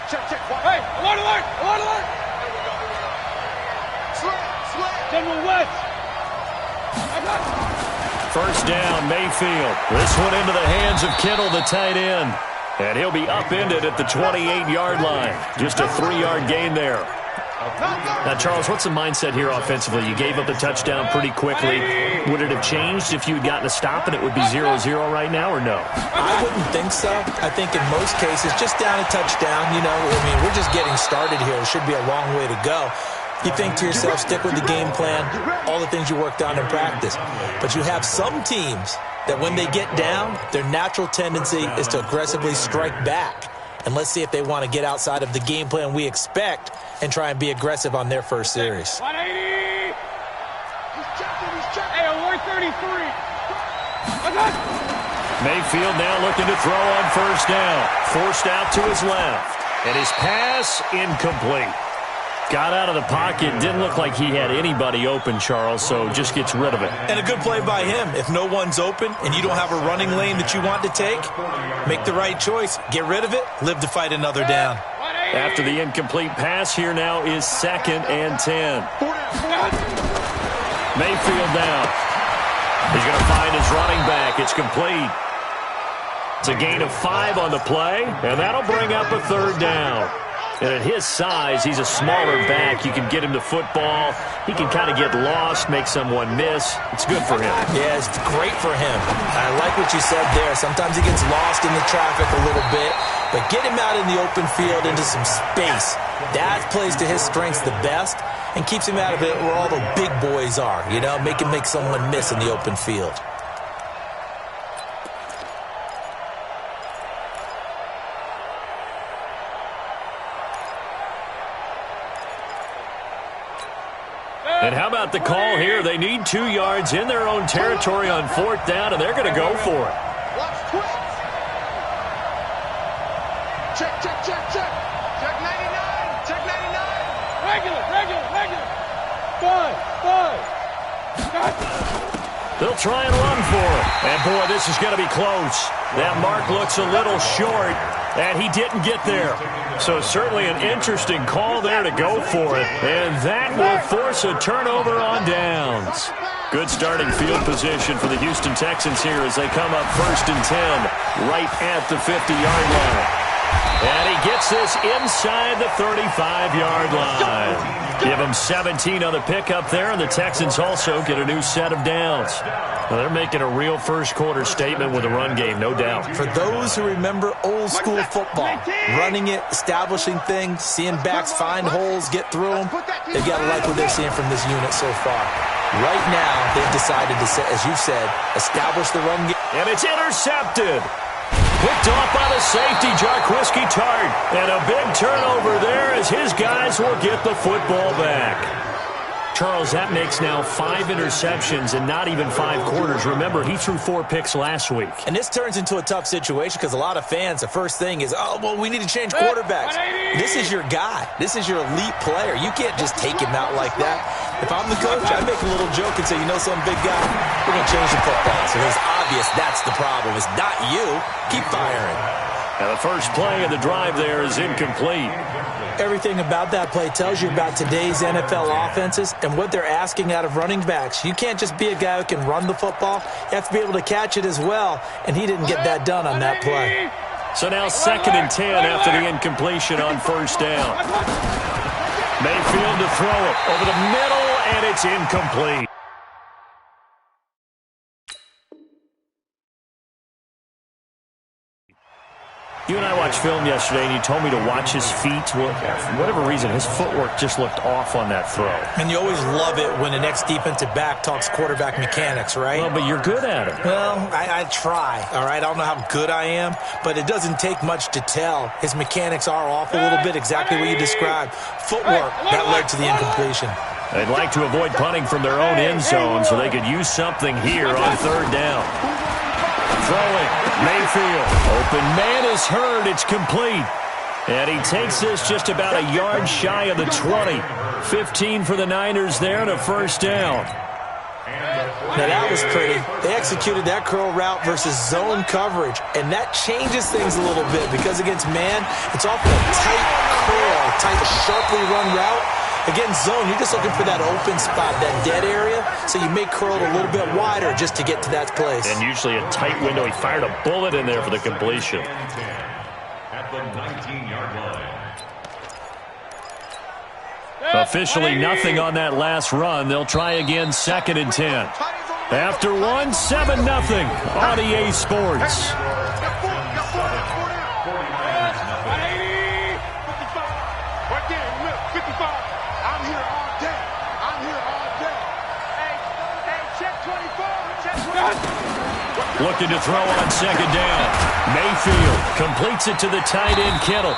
Hey, alert, alert, alert, alert! General West! First down, Mayfield. This one into the hands of Kittle, the tight end. And he'll be upended at the 28-yard line. Just a 3-yard gain there. Now, Charles, what's the mindset here offensively? You gave up the touchdown pretty quickly. Would it have changed if you had gotten a stop and it would be 0-0 right now, or no? I wouldn't think so. I think in most cases, just down a touchdown, you know, I mean, we're just getting started here. It should be a long way to go. You think to yourself, stick with the game plan, all the things you worked on in practice. But you have some teams that when they get down, their natural tendency is to aggressively strike back. And let's see if they want to get outside of the game plan we expect and try and be aggressive on their first series. 180! Hey, alert 33! Mayfield now looking to throw on first down. Forced out to his left. And his pass incomplete. Got out of the pocket. Didn't look like he had anybody open, Charles, so just gets rid of it. And a good play by him. If no one's open and you don't have a running lane that you want to take, make the right choice. Get rid of it. Live to fight another down. After the incomplete pass, here now is 2nd and 10. Mayfield now. He's going to find his running back. It's complete. It's a gain of 5 on the play, and that'll bring up a 3rd down. And at his size, he's a smaller back. You can get him the football. He can kind of get lost, make someone miss. It's good for him. Yeah, it's great for him. I like what you said there. Sometimes he gets lost in the traffic a little bit, but get him out in the open field into some space. That plays to his strengths the best and keeps him out of it where all the big boys are, you know, make someone miss in the open field. And how about the call here? They need 2 yards in their own territory on 4th down, and they're going to go for it. Check, check, check, check. Check 99, check 99. Regular. 5. They'll try and run for it. And, boy, this is going to be close. That mark looks a little short, and he didn't get there. So certainly an interesting call there to go for it. And that will force a turnover on downs. Good starting field position for the Houston Texans here as they come up 1st and 10 right at the 50-yard line. And he gets this inside the 35-yard line. Give him 17 on the pickup there, and the Texans also get a new set of downs. Well, they're making a real first-quarter statement with a run game, no doubt. For those who remember old-school football, running it, establishing things, seeing backs find holes, get through them, they've got to like what they're seeing from this unit so far. Right now, they've decided to, as you said, establish the run game. And it's intercepted. Picked off by the safety, Jarquiski Tart. And a big turnover there as his guys will get the football back. Charles, that makes now 5 interceptions and not even 5 quarters. Remember, he threw 4 picks last week. And this turns into a tough situation because a lot of fans, the first thing is, oh, well, we need to change quarterbacks. This is your guy. This is your elite player. You can't just take him out like that. If I'm the coach, I'd make a little joke and say, you know some big guy, we're going to change the football. So it's obvious that's the problem. It's not you. Keep firing. And the first play of the drive there is incomplete. Everything about that play tells you about today's NFL offenses and what they're asking out of running backs. You can't just be a guy who can run the football. You have to be able to catch it as well, and he didn't get that done on that play. So now 2nd and 10 after the incompletion on first down. Mayfield to throw it over the middle, and it's incomplete. You and I watched film yesterday, and you told me to watch his feet. Well, for whatever reason, his footwork just looked off on that throw. And you always love it when the next defensive back talks quarterback mechanics, right? Well, but you're good at it. Well, I try, all right? I don't know how good I am, but it doesn't take much to tell. His mechanics are off a little bit, exactly what you described. Footwork, that led to the incompletion. They'd like to avoid punting from their own end zone so they could use something here on 3rd down. Throwing, Mayfield. Open man is heard. It's complete. And he takes this just about a yard shy of the 20. 15 for the Niners there and a first down. Now that was pretty. They executed that curl route versus zone coverage, and that changes things a little bit because against man, it's often a tight curl, tight, sharply run route. Against zone, you're just looking for that open spot, that dead area, so you may curl it a little bit wider just to get to that place. And usually a tight window. He fired a bullet in there for the completion. At the 19-yard line. Officially nothing on that last run. They'll try again, 2nd and 10. After one, 7-0 on EA Sports. Looking to throw on 2nd down. Mayfield completes it to the tight end, Kittle.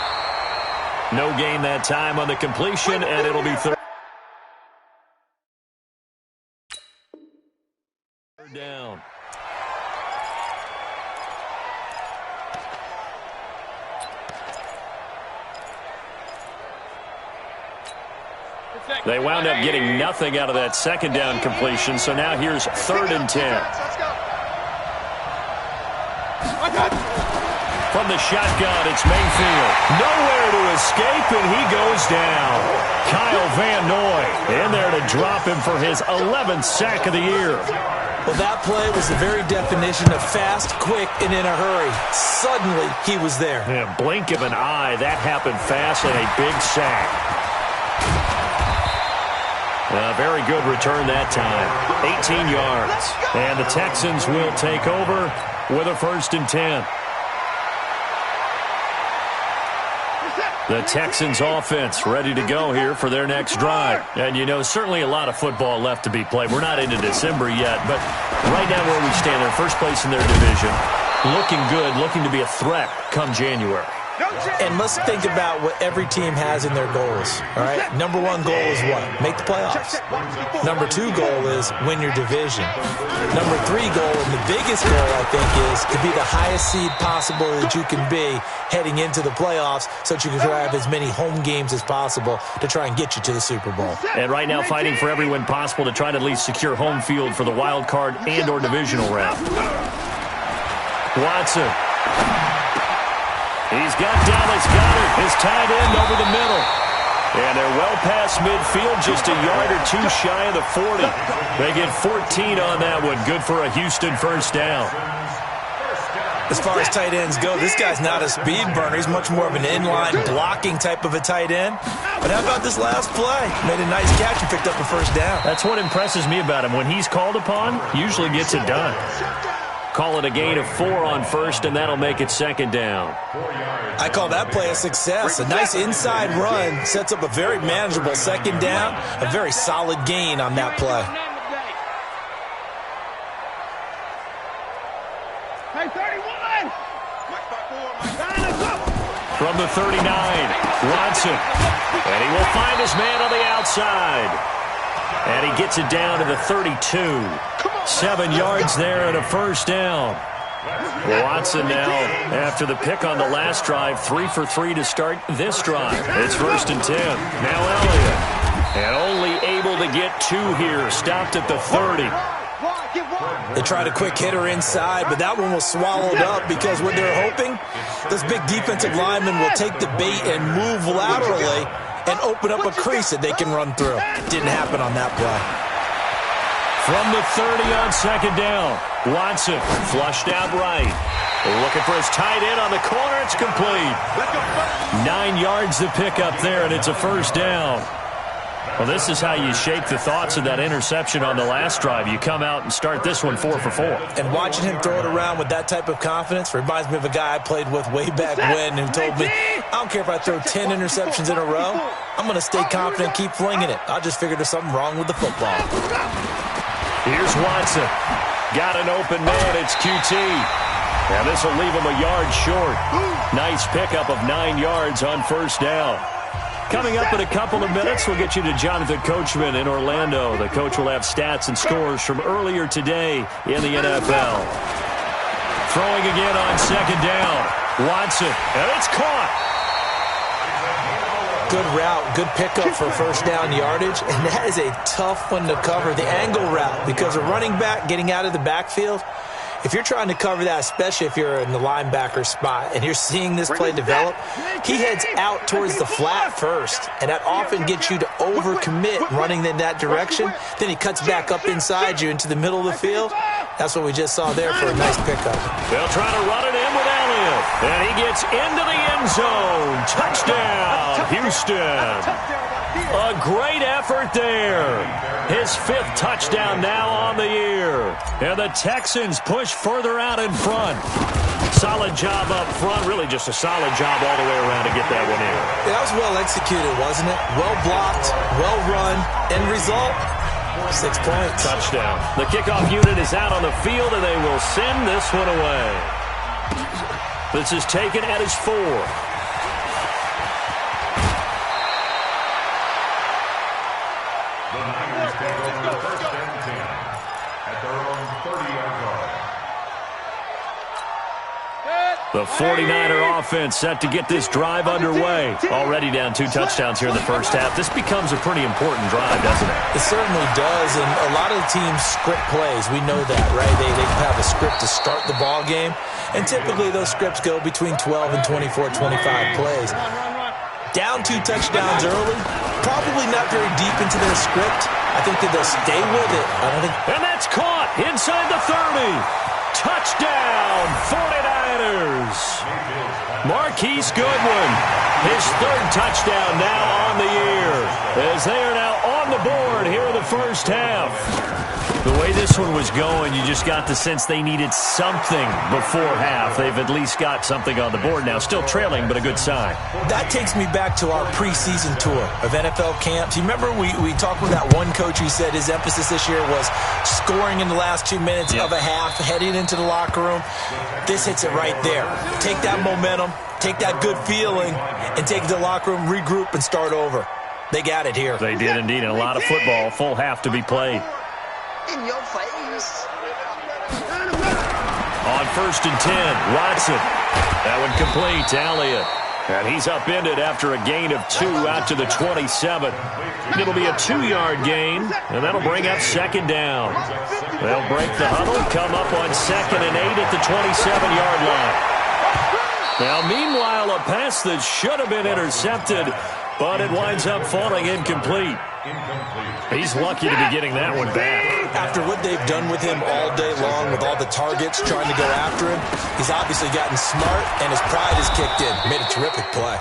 No gain that time on the completion, and it'll be third down. They wound up getting nothing out of that 2nd down completion, so now here's 3rd and 10. From the shotgun, it's Mayfield. Nowhere to escape, and he goes down. Kyle Van Noy in there to drop him for his 11th sack of the year. Well, that play was the very definition of fast, quick, and in a hurry. Suddenly, he was there. Yeah, blink of an eye, that happened fast, and a big sack. A very good return that time. 18 yards. And the Texans will take over with a 1st and 10. The Texans offense ready to go here for their next drive. And, you know, certainly a lot of football left to be played. We're not into December yet, but right now where we stand, they're first place in their division. Looking good, looking to be a threat come January. And let's think about what every team has in their goals, all right? Number 1 goal is what? Make the playoffs. Number 2 goal is win your division. Number 3 goal, and the biggest goal, I think, is to be the highest seed possible that you can be heading into the playoffs so that you can have as many home games as possible to try and get you to the Super Bowl. And right now fighting for every win possible to try to at least secure home field for the wild card and or divisional round. Watson. He's got Dallas Goedert, his tight end, over the middle. And they're well past midfield, just a yard or 2 shy of the 40. They get 14 on that one. Good for a Houston 1st down. As far as tight ends go, this guy's not a speed burner. He's much more of an inline blocking type of a tight end. But how about this last play? Made a nice catch and picked up a 1st down. That's what impresses me about him. When he's called upon, usually gets it done. Call it a gain of 4 on 1st, and that'll make it 2nd down. I call that play a success. A nice inside run sets up a very manageable 2nd down. A very solid gain on that play. Hey, 31! From the 39, Watson. And he will find his man on the outside. And he gets it down to the 32. 7 yards there and a 1st down. Watson now, after the pick on the last drive, 3 for 3 to start this drive. It's 1st and 10. Now Elliott. And only able to get 2 here. Stopped at the 30. They tried a quick hitter inside, but that one was swallowed up because what they're hoping, this big defensive lineman will take the bait and move laterally and open up a crease that they can run through. Didn't happen on that play. From the 30 on 2nd down, Watson flushed out right. Looking for his tight end on the corner. It's complete. 9 yards to pick up there, and it's a 1st down. Well, this is how you shake the thoughts of that interception on the last drive. You come out and start this one 4 for 4. And watching him throw it around with that type of confidence reminds me of a guy I played with way back when who told me, I don't care if I throw 10 interceptions in a row, I'm going to stay confident and keep flinging it. I just figured there's something wrong with the football. Here's Watson. Got an open man. It's QT. Now this will leave him a yard short. Nice pickup of 9 yards on 1st down. Coming up in a couple of minutes, we'll get you to Jonathan Coachman in Orlando. The coach will have stats and scores from earlier today in the NFL. Throwing again on 2nd down. Watson, and it's caught. Good route, good pickup for first down yardage, and that is a tough one to cover, the angle route, because a running back getting out of the backfield, if you're trying to cover that, especially if you're in the linebacker spot and you're seeing this play develop, he heads out towards the flat first, and that often gets you to overcommit running in that direction. Then he cuts back up inside you into the middle of the field. That's what we just saw there for a nice pickup. They'll try to run it in with Elliott, and he gets into the end zone. Touchdown, Houston. A great effort there. His 5th touchdown now on the year. And the Texans push further out in front. Solid job up front. Really just a solid job all the way around to get that one in. That was well executed, wasn't it? Well blocked, well run. End result, 6 points. Touchdown. The kickoff unit is out on the field, and they will send this one away. This is taken at his 4. The 49er offense set to get this drive underway. Already down 2 touchdowns here in the first half. This becomes a pretty important drive, doesn't it? It certainly does, and a lot of the teams script plays. We know that, right? They have a script to start the ball game, and typically those scripts go between 12 and 24, 25 plays. Down 2 touchdowns early, probably not very deep into their script. I think that they'll stay with it. And that's caught inside the 30. Touchdown, 49ers. Marquise Goodwin, his 3rd touchdown now on the year, as they are now on the board here in the first half. The way this one was going, you just got the sense they needed something before half. They've at least got something on the board now. Still trailing, but a good sign. That takes me back to our preseason tour of NFL camps. You remember we talked with that one coach who said his emphasis this year was scoring in the last 2 minutes of a half, heading into the locker room. This hits it right there. Take that momentum, take that good feeling, and take it to the locker room, regroup, and start over. They got it here. They did indeed, and a lot of football, full half to be played. In your face. On 1st and 10, Watson. That one complete to Elliott. And he's upended after a gain of 2 out to the 27. It'll be a 2-yard gain, and that'll bring up 2nd down. They'll break the huddle, come up on 2nd and 8 at the 27-yard line. Now, meanwhile, a pass that should have been intercepted, but it winds up falling incomplete. He's lucky to be getting that one back. After what they've done with him all day long, with all the targets trying to go after him, he's obviously gotten smart, and his pride has kicked in. Made a terrific play.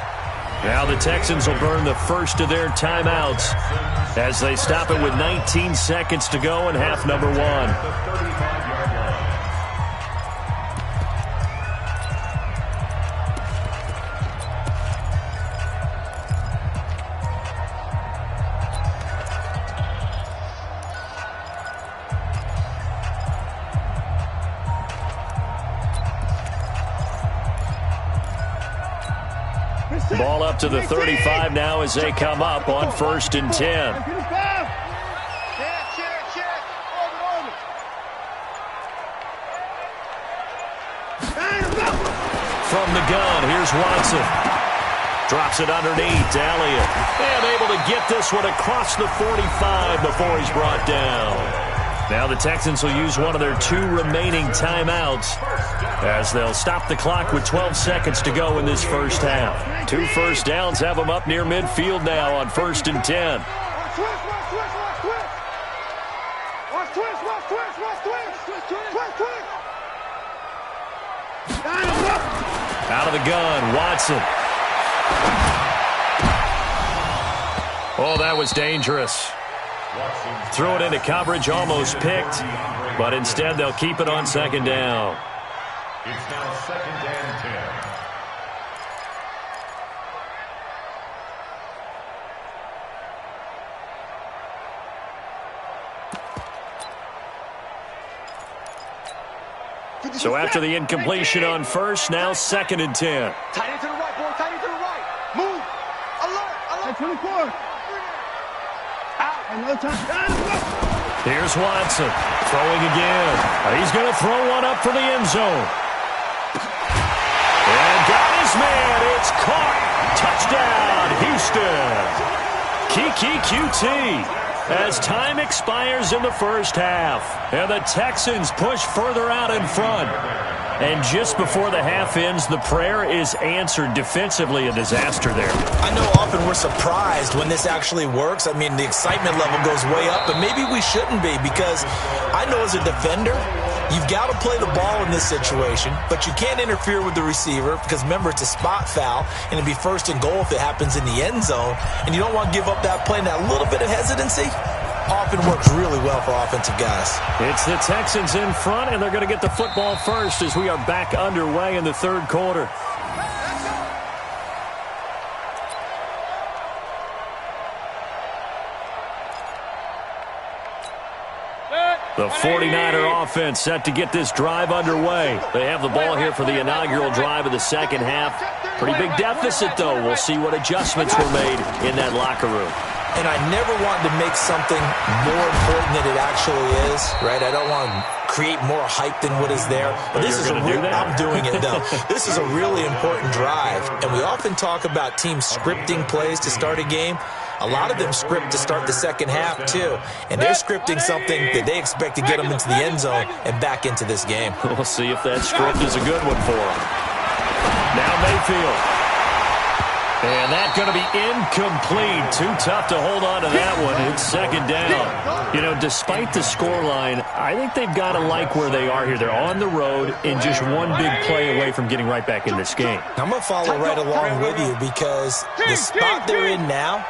Now the Texans will burn the first of their timeouts as they stop it with 19 seconds to go in half number 1. Ball up to the 35 now as they come up on 1st and 10. From the gun, here's Watson. Drops it underneath to Elliott. And able to get this one across the 45 before he's brought down. Now the Texans will use one of their 2 remaining timeouts as they'll stop the clock with 12 seconds to go in this first half. 2 first downs have them up near midfield now on 1st and 10. Out of the gun, Watson. Oh, that was dangerous. Threw it into coverage, almost picked, but instead they'll keep it on 2nd down. It's now 2nd and 10. So after the incompletion on 1st, now 2nd and 10. Tight end to the right, boy. Tight end to the right. Move. Alert. 24. Here's Watson throwing again. He's going to throw one up for the end zone. And got his man. It's caught. Touchdown, Houston. Houston. Kiki QT. As time expires in the first half, and the Texans push further out in front. And just before the half ends, the prayer is answered. Defensively, a disaster there. I know often we're surprised when this actually works. I mean, the excitement level goes way up, but maybe we shouldn't be, because I know as a defender, you've got to play the ball in this situation, but you can't interfere with the receiver because, remember, it's a spot foul, and it'd be first and goal if it happens in the end zone, and you don't want to give up that play, and that little bit of hesitancy often works really well for offensive guys. It's the Texans in front, and they're going to get the football first as we are back underway in the third quarter. The 49er offense set to get this drive underway. They have the ball here for the inaugural drive of the second half. Pretty big deficit, though. We'll see what adjustments were made in that locker room. And I never want to make something more important than it actually is, right? I don't want to create more hype than what is there. But this is I'm doing it, though. This is a really important drive. And we often talk about teams scripting plays to start a game. A lot of them script to start the second half, too. And they're scripting something that they expect to get them into the end zone and back into this game. We'll see if that script is a good one for them. Now Mayfield. And that's going to be incomplete. Too tough to hold on to that one. It's second down. You know, despite the scoreline, I think they've got to like where they are here. They're on the road and just one big play away from getting right back in this game. I'm going to follow right along with you because the spot they're in now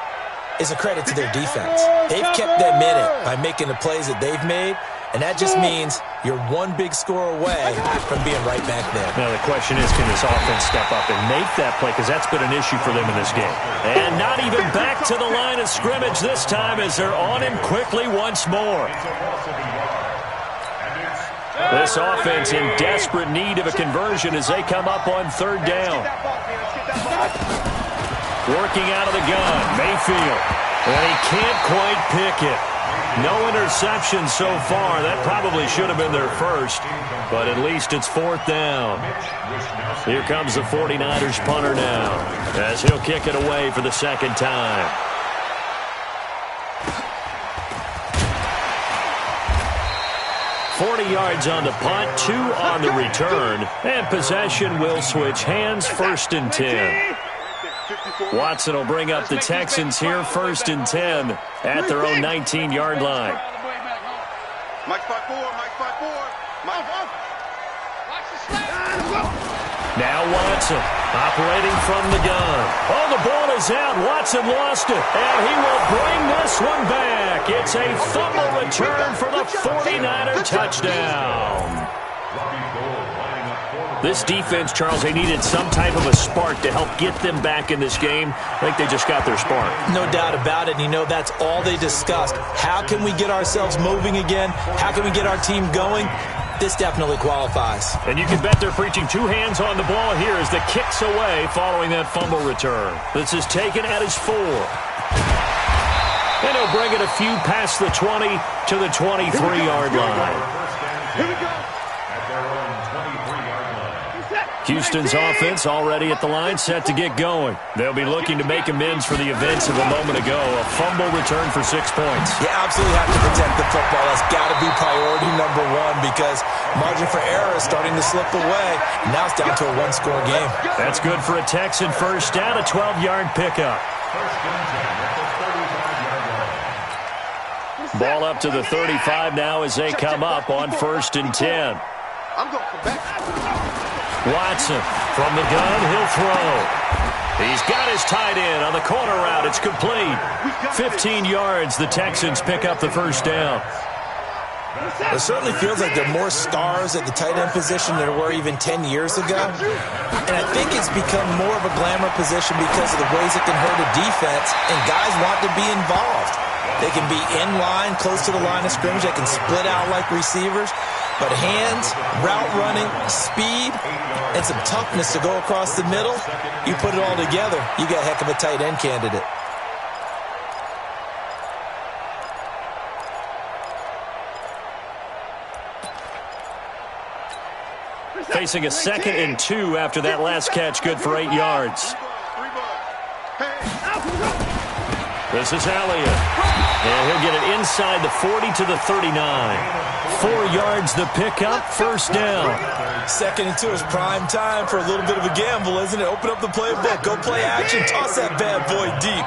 is a credit to their defense. They've kept them in it by making the plays that they've made, and that just means you're one big score away from being right back there. Now the question is, can this offense step up and make that play? Because that's been an issue for them in this game. And not even back to the line of scrimmage this time as they're on him quickly once more. This offense in desperate need of a conversion as they come up on third down. Working out of the gun, Mayfield. And he can't quite pick it. No interception so far. That probably should have been their first, but at least it's fourth down. Here comes the 49ers punter now as he'll kick it away for the second time. $40 yards on the punt, 2 on the return, and possession will switch hands, first and 10. Watson will bring up the Texans here, first and 10 at their own 19-yard line. Now Watson operating from the gun. Oh, the ball is out. Watson lost it, and he will bring this one back. It's a fumble return for the 49er touchdown. This defense, Charles, they needed some type of a spark to help get them back in this game. I think they just got their spark. No doubt about it. You know, that's all they discussed. How can we get ourselves moving again? How can we get our team going? This definitely qualifies. And you can bet they're preaching 2 hands on the ball here as the kick's away following that fumble return. This is taken at his 4. And he'll bring it a few past the 20 to the 23-yard line. Here we go. Houston's offense already at the line, set to get going. They'll be looking to make amends for the events of a moment ago. A fumble return for 6 points. You absolutely have to protect the football. That's got to be priority number 1 because margin for error is starting to slip away. Now it's down to a 1-score game. That's good for a Texan first down, a 12-yard pickup. Ball up to the 35 now as they come up on first and 10. I'm going for back. Watson from the gun, he'll throw. He's got his tight end on the corner route. It's complete. 15 yards. The Texans pick up the first down. It certainly feels like there are more stars at the tight end position than there were even 10 years ago. And I think it's become more of a glamour position because of the ways it can hurt a defense, and guys want to be involved. They can be in line, close to the line of scrimmage. They can split out like receivers. But hands, route running, speed, and some toughness to go across the middle, you put it all together, you got a heck of a tight end candidate. Facing a 2nd and 2 after that last catch, good for 8 yards. This is Elliott. And he'll get it inside the 40 to the 39. 4 yards the pickup, first down. 2nd and 2 is prime time for a little bit of a gamble, isn't it? Open up the playbook, go play action, toss that bad boy deep.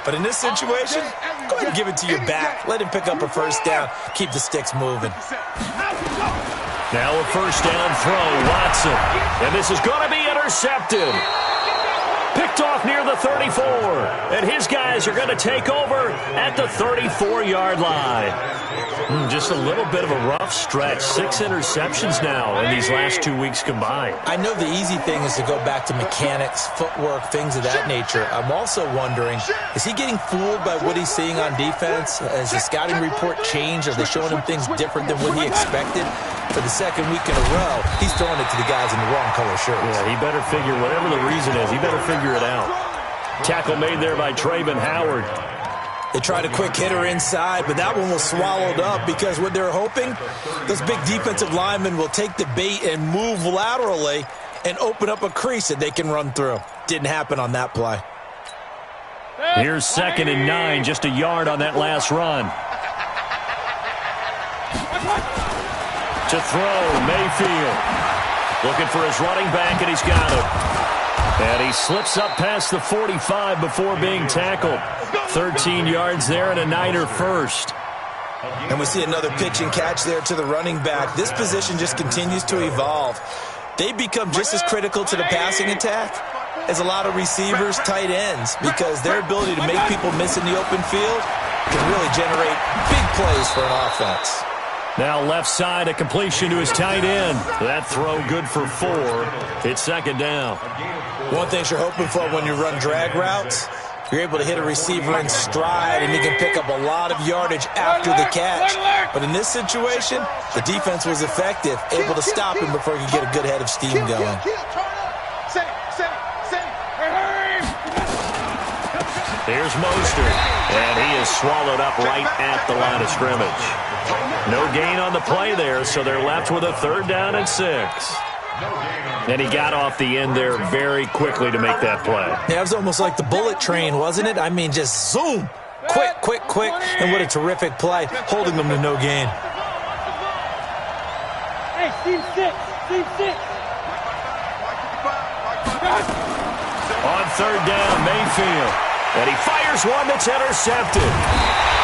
But in this situation, go ahead and give it to your back. Let him pick up a first down. Keep the sticks moving. Now a first down throw, Watson. And this is going to be intercepted. Picked off near the 34. And his guys are going to take over at the 34-yard line. Just a little bit of a rough stretch. 6 interceptions now in these last 2 weeks combined. I know the easy thing is to go back to mechanics, footwork, things of that nature. I'm also wondering, is he getting fooled by what he's seeing on defense? Has the scouting report changed? Are they showing him things different than what he expected? For the 2nd week in a row, he's throwing it to the guys in the wrong color shirts. Yeah, he better figure, whatever the reason is, he better figure it out. Tackle made there by Trayvon Howard. They tried a quick hitter inside, but that one was swallowed up because what they're hoping, those big defensive linemen will take the bait and move laterally and open up a crease that they can run through. Didn't happen on that play. Here's 2nd and 9, just a yard on that last run. To throw, Mayfield. Looking for his running back, and he's got him. And he slips up past the 45 before being tackled. 13 yards there and a Niner first. And we see another pitch and catch there to the running back. This position just continues to evolve. They become just as critical to the passing attack as a lot of receivers, tight ends, because their ability to make people miss in the open field can really generate big plays for an offense. Now left side, a completion to his tight end. That throw good for 4. It's 2nd down. One thing you're hoping for when you run drag routes, you're able to hit a receiver in stride, and he can pick up a lot of yardage after the catch. But in this situation, the defense was effective, able to stop him before he could get a good head of steam going. Here's Mostert, and he is swallowed up right at the line of scrimmage. No gain on the play there, so they're left with a 3rd down and 6. And he got off the end there very quickly to make that play. Yeah, it was almost like the bullet train, wasn't it? I mean, just zoom. Quick, quick, quick. And what a terrific play, holding them to no gain. Hey, Steve 6. Steve 6. On 3rd down, Mayfield. And he fires one that's intercepted.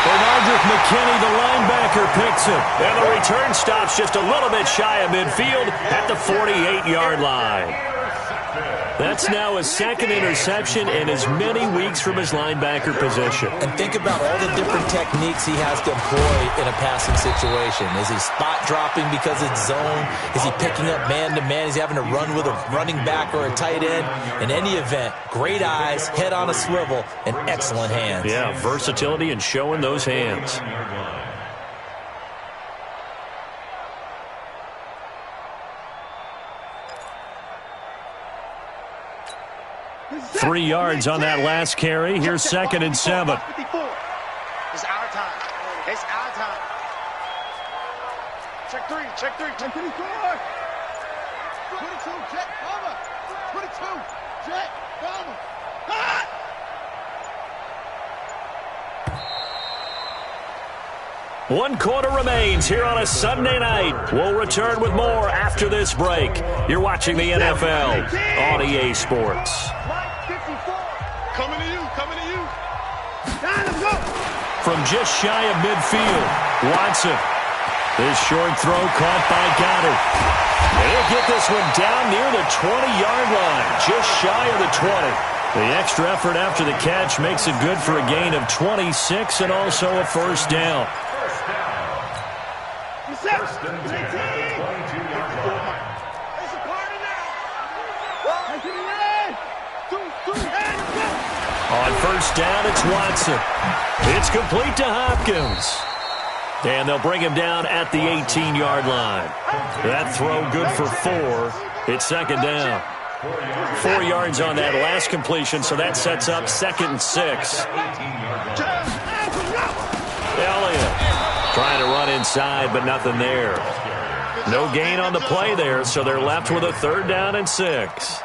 Bernardrick McKinney, the linebacker, picks it. And the return stops just a little bit shy of midfield at the 48-yard line. That's now his 2nd interception in as many weeks from his linebacker position. And think about all the different techniques he has to employ in a passing situation. Is he spot dropping because it's zone? Is he picking up man-to-man? Is he having to run with a running back or a tight end? In any event, great eyes, head on a swivel, and excellent hands. Yeah, versatility and showing those hands. 3 yards on that last carry. Here's 2nd and 7. It's our time. It's our time. Check 3. Check 3. Check 24. 22. Check. Cover. 22. Check. Cover. Hot. One quarter remains here on a Sunday night. We'll return with more after this break. You're watching the NFL on EA Sports. Coming to you. Coming to you. Let's go. From just shy of midfield, Watson. His short throw caught by Goddard. And he'll get this one down near the 20-yard line, just shy of the 20. The extra effort after the catch makes it good for a gain of 26 and also a first down. On first down, it's Watson. It's complete to Hopkins. And they'll bring him down at the 18-yard line. That throw good for 4. It's 2nd down. 4 yards on that last completion, so that sets up 2nd and 6. Elliott trying to run inside, but nothing there. No gain on the play there, so they're left with a 3rd down and 6.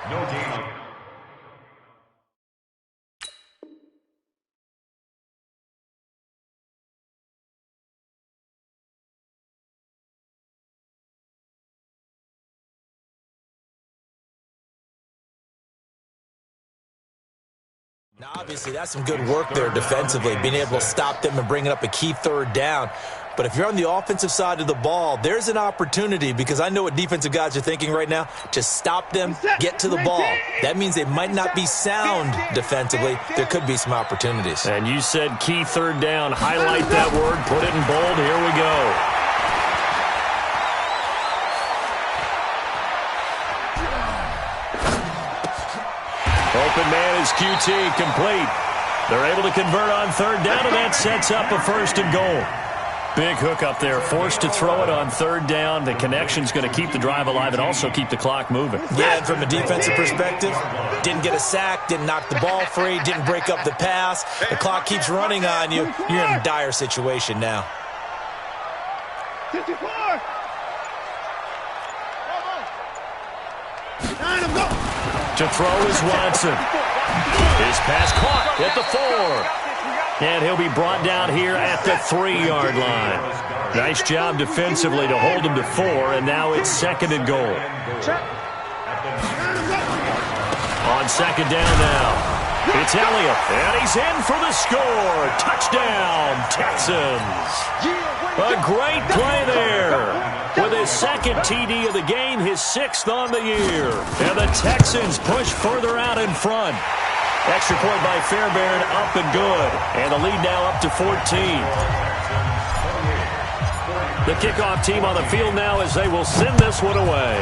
Now, obviously, that's some good work there defensively, being able to stop them and bringing up a key third down. But if you're on the offensive side of the ball, there's an opportunity, because I know what defensive guys are thinking right now, to stop them, get to the ball. That means they might not be sound defensively. There could be some opportunities. And you said key third down. Highlight that word, put it in bold. Here we go. Open man is QT, complete. They're able to convert on third down, and that sets up a 1st and goal. Big hook up there, forced to throw it on third down. The connection's going to keep the drive alive and also keep the clock moving. Yeah, and from a defensive perspective, didn't get a sack, didn't knock the ball free, didn't break up the pass. The clock keeps running on you. You're in a dire situation now. 54. Nine, I'm going. To throw is Watson. His pass caught at the 4. And he'll be brought down here at the 3-yard line. Nice job defensively to hold him to 4, and now it's 2nd and goal. On 2nd down now, it's Elliott, and he's in for the score. Touchdown, Texans. A great play there. With his 2nd TD of the game, his 6th on the year. And the Texans push further out in front. Extra point by Fairbairn, up and good. And the lead now up to 14. The kickoff team on the field now as they will send this one away.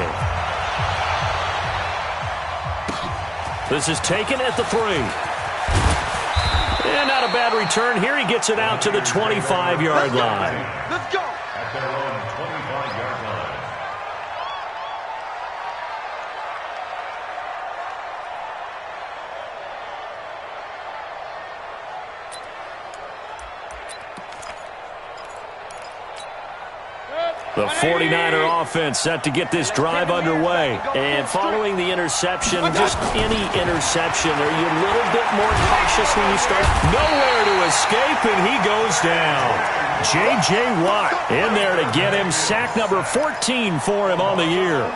This is taken at the 3. And not a bad return here. He gets it out to the 25-yard line. Let's go. At their own 25-yard line. The 49er offense set to get this drive underway. And following the interception, just any interception, are you a little bit more cautious when you start? Nowhere to escape, and he goes down. J.J. Watt in there to get him. Sack number 14 for him on the year.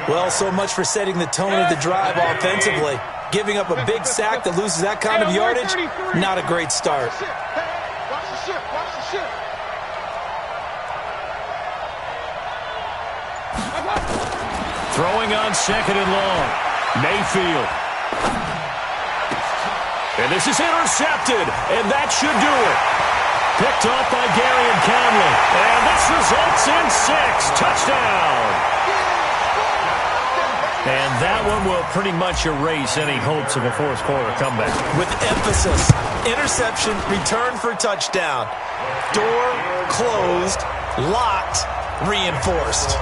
Well, so much for setting the tone of the drive offensively. Giving up a big sack that loses that kind of yardage, not a great start. Watch the ship. Watch the ship. Throwing on 2nd and long. Mayfield. And this is intercepted, and that should do it. Picked off by Gary and Conley. And this results in 6. Touchdown. And that one will pretty much erase any hopes of a 4th quarter comeback. With emphasis, interception, return for touchdown. Door closed, locked, reinforced.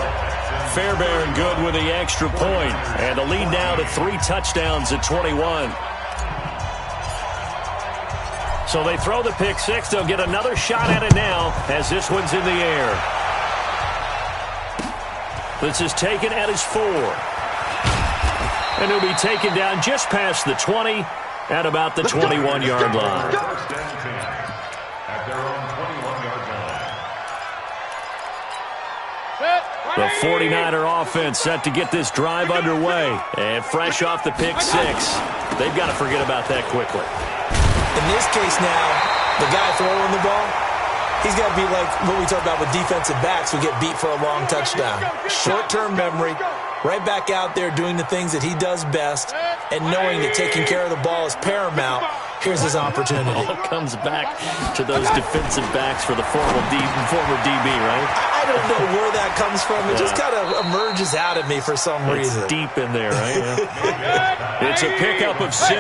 Fairbairn good with the extra point. And the lead now to 3 touchdowns at 21. So they throw the pick 6. They'll get another shot at it now as this one's in the air. This is taken at his 4. And he'll be taken down just past the 20 at about the 21-yard line. At their own 21-yard line. The 49er offense set to get this drive underway. And fresh off the pick 6. They've got to forget about that quickly. In this case now, the guy throwing the ball, he's got to be like what we talk about with defensive backs who get beat for a long touchdown. Short-term memory, right back out there doing the things that he does best, and knowing that taking care of the ball is paramount. Here's his opportunity. All comes back to those defensive backs for the former DB, right? I don't know where that comes from. It just kind of emerges out of me for some reason. It's deep in there, right? Yeah. It's a pickup of 6.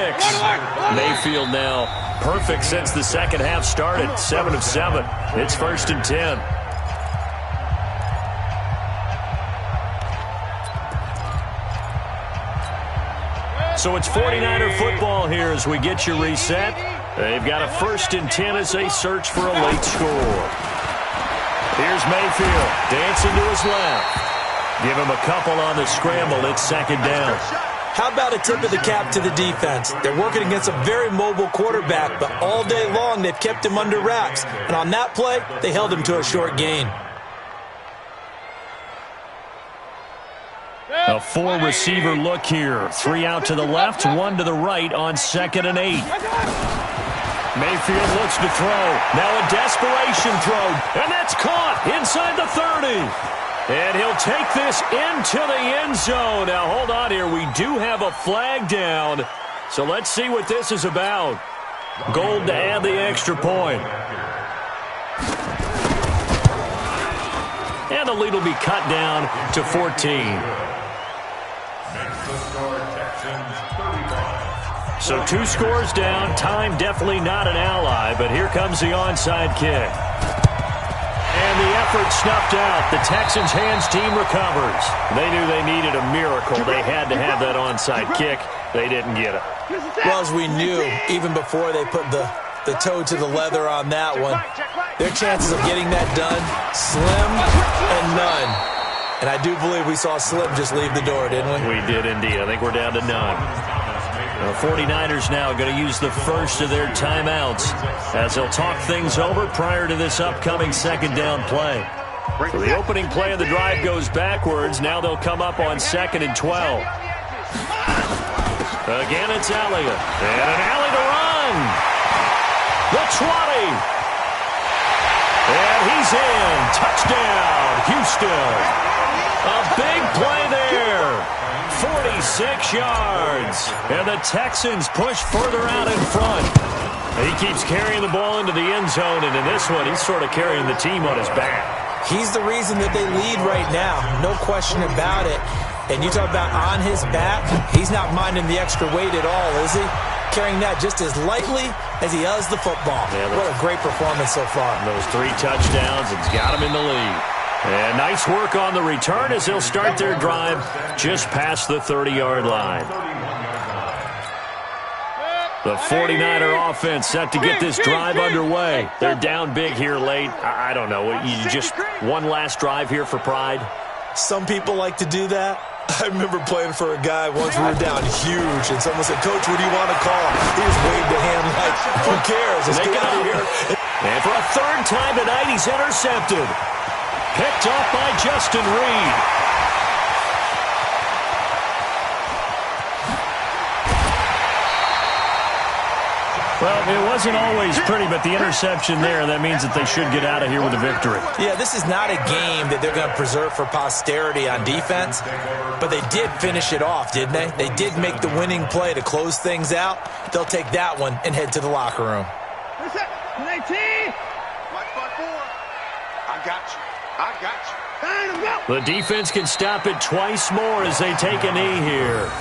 Mayfield now perfect since the second half started. 7 of 7. It's 1st and 10. So it's 49er football here as we get you reset. They've got a 1st and 10 as they search for a late score. Here's Mayfield dancing to his left. Give him a couple on the scramble. It's 2nd down. How about a tip of the cap to the defense? They're working against a very mobile quarterback, but all day long they've kept him under wraps. And on that play, they held him to a short gain. A four-receiver look here. 3 out to the left, 1 to the right on 2nd and 8. Mayfield looks to throw. Now a desperation throw. And that's caught inside the 30. And he'll take this into the end zone. Now, hold on here. We do have a flag down. So let's see what this is about. Gold to add the extra point. And the lead will be cut down to 14. Makes the score Texans 35. So 2 scores down. Time definitely not an ally, but here comes the onside kick. And the effort snuffed out. The Texans' hands team recovers. They knew they needed a miracle. They had to have that onside kick. They didn't get it. Well, as we knew, even before they put the toe to the leather on that one, their chances of getting that done, slim and none. And I do believe we saw Slim just leave the door, didn't we? We did indeed. I think we're down to none. The 49ers now going to use the first of their timeouts as they'll talk things over prior to this upcoming 2nd down play. So the opening play of the drive goes backwards. Now they'll come up on 2nd and 12. Again, it's Elliott. And an alley to run. The 20. And he's in. Touchdown, Houston. A big play there. 46 yards. And the Texans push further out in front. He keeps carrying the ball into the end zone, and in this one, he's sort of carrying the team on his back. He's the reason that they lead right now. No question about it. And you talk about on his back, he's not minding the extra weight at all, is he? Carrying that just as lightly as he does the football. Yeah, what a great performance so far. Those 3 touchdowns, it's got him in the lead. And nice work on the return as they'll start their drive just past the 30-yard line. The 49er offense set to get this drive underway. They're down big here late. I don't know. You just one last drive here for pride? Some people like to do that. I remember playing for a guy once we were down huge, and someone said, "Coach, what do you want to call?" He just waved a hand like, who cares? Let's get out of here. And for a 3rd time tonight, he's intercepted. Picked off by Justin Reed. Well, it wasn't always pretty, but the interception there, that means that they should get out of here with a victory. Yeah, this is not a game that they're going to preserve for posterity on defense, but they did finish it off, didn't they? They did make the winning play to close things out. They'll take that one and head to the locker room. What's up? 19. Watch by 4. I got you. I got you. Time to go. The defense can stop it twice more as they take a knee here.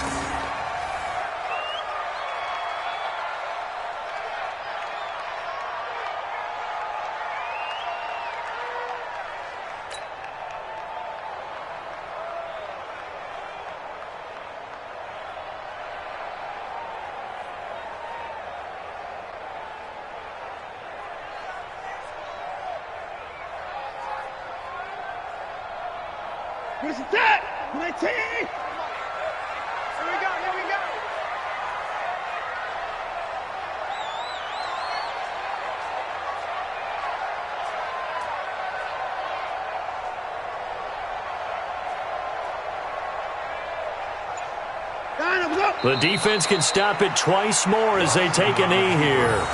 Where's the tag? 19. Here we go. Here we go. Time to go. The defense can stop it twice more as they take a knee here.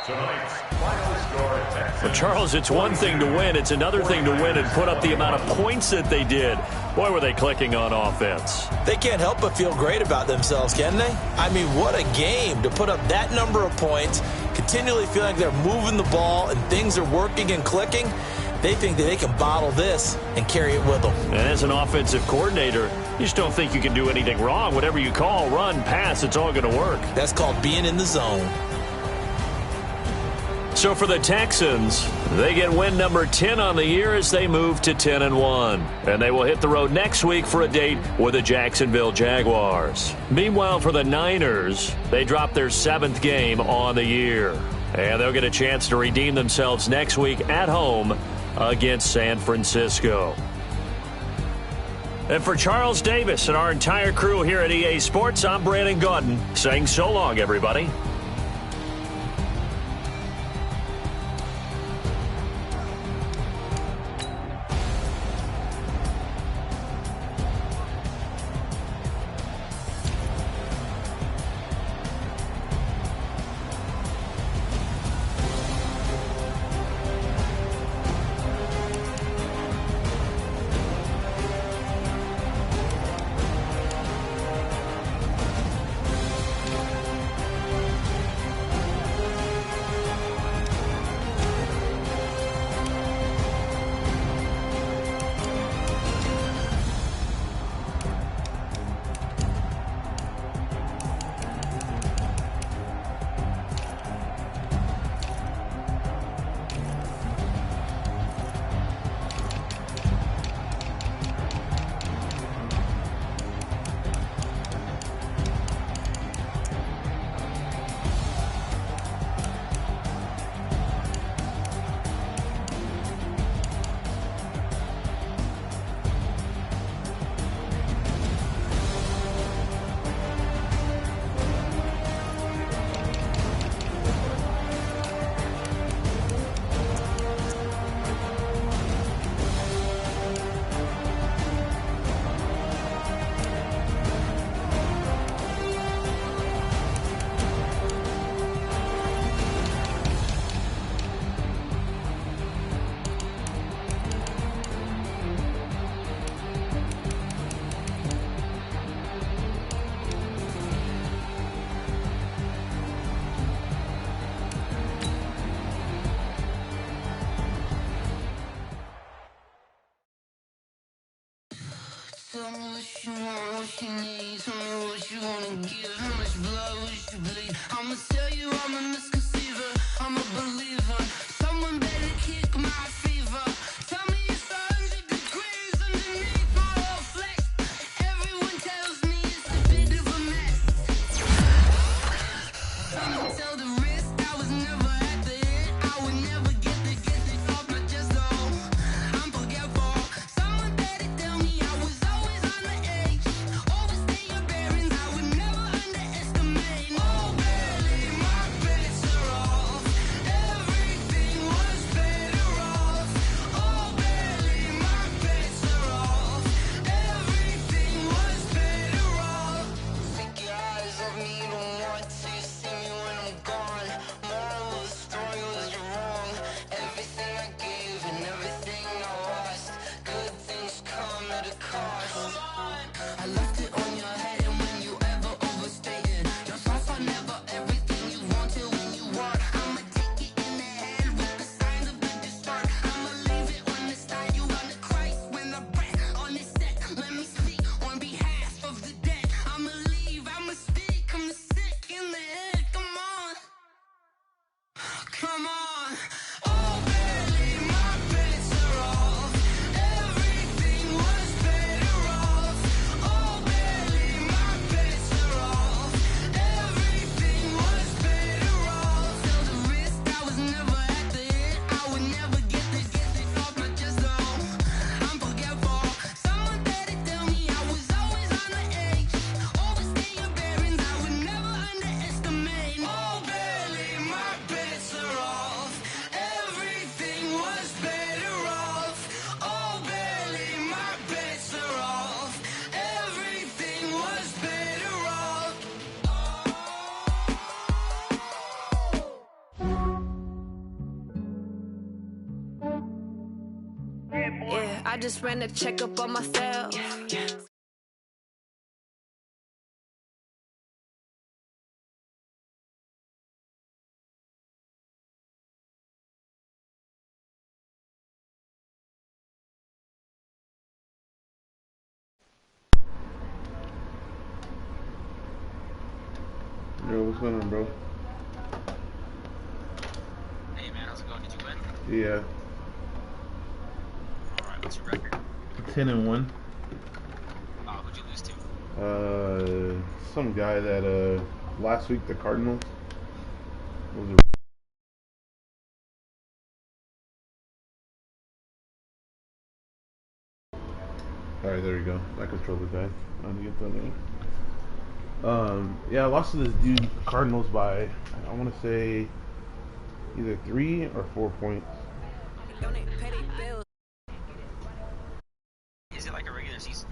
Tonight's final score, Texans. Well, Charles, it's one thing to win. It's another thing to win and put up the amount of points that they did. Boy, were they clicking on offense. They can't help but feel great about themselves, can they? I mean, what a game to put up that number of points, continually feeling like they're moving the ball and things are working and clicking. They think that they can bottle this and carry it with them. And as an offensive coordinator, you just don't think you can do anything wrong. Whatever you call, run, pass, it's all going to work. That's called being in the zone. So for the Texans, they get win number 10 on the year as they move to 10-1. And they will hit the road next week for a date with the Jacksonville Jaguars. Meanwhile, for the Niners, they drop their 7th game on the year. And they'll get a chance to redeem themselves next week at home against San Francisco. And for Charles Davis and our entire crew here at EA Sports, I'm Brandon Gaudin saying so long, everybody. Tell me what you want, what you need. Tell me what you wanna give. How much blood would you bleed? I'ma tell you I'm a misconceiver. I'm a believer. Someone better kick my fever. Tell me it's 100 degrees underneath my whole flesh. Everyone tells me it's a bit of a mess. I'ma tell the risk I was never at the end. I would never get it off my chest. Oh, I'm forgetful. Someone better tell me I was always on the edge. Overstay your bearings. I would never underestimate. Oh, barely my bets are off. Everything was better off. Oh, barely my bets are off. Everything was better off. Take your eyes off me, don't want to see me when I'm gone. Moral of the story was you're wrong. Everything I gave and everything I lost. Good things come at a cost. I left it on your head, and when you ever overstated, your thoughts are never everything you wanted when you want. I'ma take it in the head with the signs of a distort. I'ma leave it on the side. You on the Christ when the breath on the set. Let me speak on behalf of the dead. I'ma leave, I'ma speak. I'm the sick in the head. Come on, come on. Oh, barely my bets are off. Everything was better off. Oh, barely my bets are off. Everything was better off. Tell the risk I was never at the end. I would never get it off my chest. Oh, I'm forgetful. Someone better tell me I was always on the edge. Overstay your bearings. I would never underestimate. Oh, barely my bets are off. Everything was better off. Oh, barely my bets are off. Everything was better off. Yeah, I just ran a checkup on myself. Yo, what's going on, bro? Hey man, how's it going? Did you win? Yeah, Alright, what's your record? 10-1. Who'd you lose to? Some guy that last week the Cardinals was a Alright, there you go. That controller guy. I'm gonna get that name. Yeah, I lost to this dude, Cardinals, by, I want to say, either 3 or 4 points. Is it like a regular season?